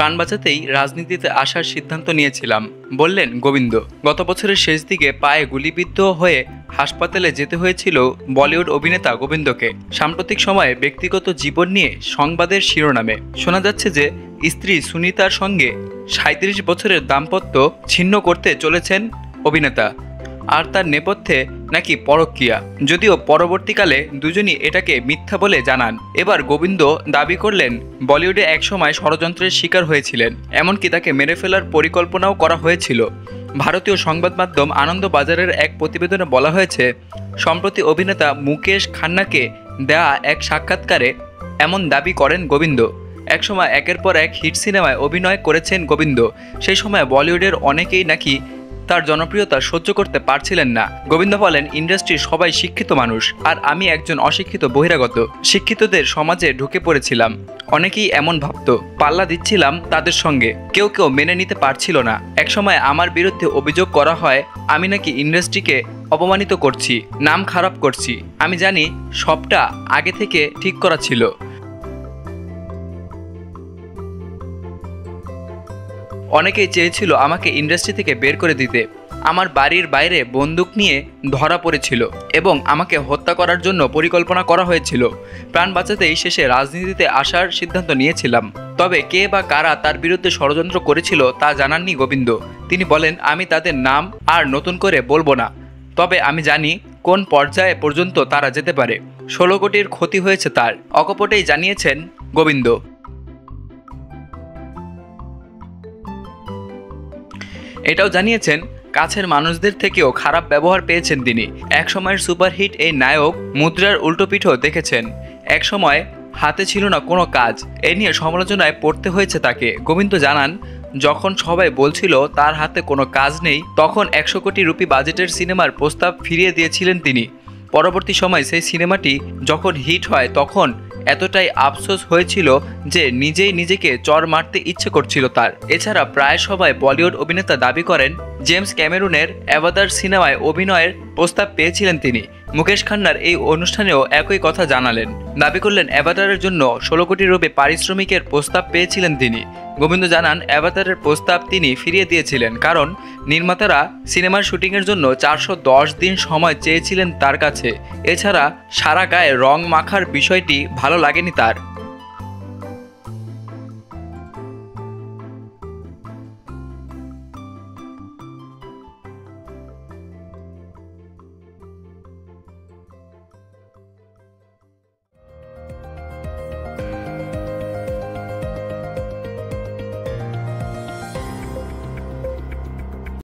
প্রাণ বাঁচাতেই রাজনীতিতে আসার সিদ্ধান্ত নিয়েছিলাম, বললেন গোবিন্দ। গত বছরের শেষ দিকে পায়ে গুলিবিদ্ধ হয়ে হাসপাতালে যেতে হয়েছিল বলিউড অভিনেতা গোবিন্দকে। সাম্প্রতিক সময়ে ব্যক্তিগত জীবন নিয়ে সংবাদের শিরোনামে শোনা যাচ্ছে যে স্ত্রী সুনিতার সঙ্গে ৩৭ বছরের দাম্পত্য ছিন্ন করতে চলেছেন অভিনেতা, আর তার নেপথ্যে নাকি পরকীয়া, যদিও পরবর্তীকালে দুজনই এটাকে মিথ্যা বলে জানান। এবার গোবিন্দ দাবি করলেন বলিউডে একসময় ষড়যন্ত্রের শিকার হয়েছিলেন, এমনকি তাকে মেরে ফেলার পরিকল্পনাও করা হয়েছিল। ভারতীয় সংবাদ মাধ্যম আনন্দবাজারের এক প্রতিবেদনে বলা হয়েছে, সম্প্রতি অভিনেতা মুকেশ খান্নাকে দেয়া এক সাক্ষাৎকারে এমন দাবি করেন গোবিন্দ। একসময় একের পর এক হিট সিনেমায় অভিনয় করেছেন গোবিন্দ। সেই সময় বলিউডের অনেকেই নাকি তার জনপ্রিয়তা সহ্য করতে পারছিলেন না। গোবিন্দ বলেন, ইন্ডাস্ট্রির সবাই শিক্ষিত মানুষ, আর আমি একজন অশিক্ষিত বহিরাগত। শিক্ষিতদের সমাজে ঢুকে পড়েছিলাম, অনেকেই এমন ভাবত, পাল্লা দিচ্ছিলাম তাদের সঙ্গে, কেউ কেউ মেনে নিতে পারছিল না। একসময় আমার বিরুদ্ধে অভিযোগ করা হয় আমি নাকি ইন্ডাস্ট্রিকে অপমানিত করছি, নাম খারাপ করছি। আমি জানি সবটা আগে থেকে ঠিক করা ছিল। অনেকেই চেয়েছিল আমাকে ইন্ডাস্ট্রি থেকে বের করে দিতে। আমার বাড়ির বাইরে বন্দুক নিয়ে ধরা পড়েছিল এবং আমাকে হত্যা করার জন্য পরিকল্পনা করা হয়েছিল। প্রাণ বাঁচাতেই শেষে রাজনীতিতে আসার সিদ্ধান্ত নিয়েছিলাম। তবে কে বা কারা তার বিরুদ্ধে ষড়যন্ত্র করেছিল তা জানাননি গোবিন্দ। তিনি বলেন, আমি তাদের নাম আর নতুন করে বলবো না, তবে আমি জানি কোন পর্যায়ে পর্যন্ত তারা যেতে পারে। ১৬ কোটির ক্ষতি হয়েছে তার, অকপটেই জানিয়েছেন গোবিন্দ। এটাও জানিয়েছেন কাছের মানুষদের থেকেও খারাপ ব্যবহার পেয়েছেন তিনি। একসময়ের সুপারহিট এই নায়ক মুদ্রার উল্টোপিঠও দেখেছেন। একসময় হাতে ছিল না কোনো কাজ, এ নিয়ে সমালোচনায় পড়তে হয়েছে তাকে। গোবিন্দ জানান, যখন সবাই বলছিল তার হাতে কোনো কাজ নেই, তখন ১০০ কোটি রুপি বাজেটের সিনেমার প্রস্তাব ফিরিয়ে দিয়েছিলেন তিনি। পরবর্তী সময় সেই সিনেমাটি যখন হিট হয় তখন এতটাই আফসোস হয়েছিল যে নিজেই নিজেকে চড় মারতে ইচ্ছে করছিল তার। এছাড়া প্রায় সবাই বলিউড অভিনেতা দাবি করেন জেমস ক্যামেরুনের অ্যাভাতার সিনেমায় অভিনয়ের প্রস্তাব পেয়েছিলেন তিনি। মুকেশ খান্নার এই অনুষ্ঠানেও একই কথা জানালেন, দাবি করলেন অ্যাভাতারের জন্য ১৬ কোটি রুপি পারিশ্রমিকের প্রস্তাব পেয়েছিলেন তিনি। গোবিন্দ জানান, অ্যাভাতারের প্রস্তাব তিনি ফিরিয়ে দিয়েছিলেন কারণ নির্মাতারা সিনেমার শুটিংয়ের জন্য ৪১০ দিন সময় চেয়েছিলেন তার কাছে। এছাড়া সারা গায়ে রং মাখার বিষয়টি ভালো লাগেনি তার।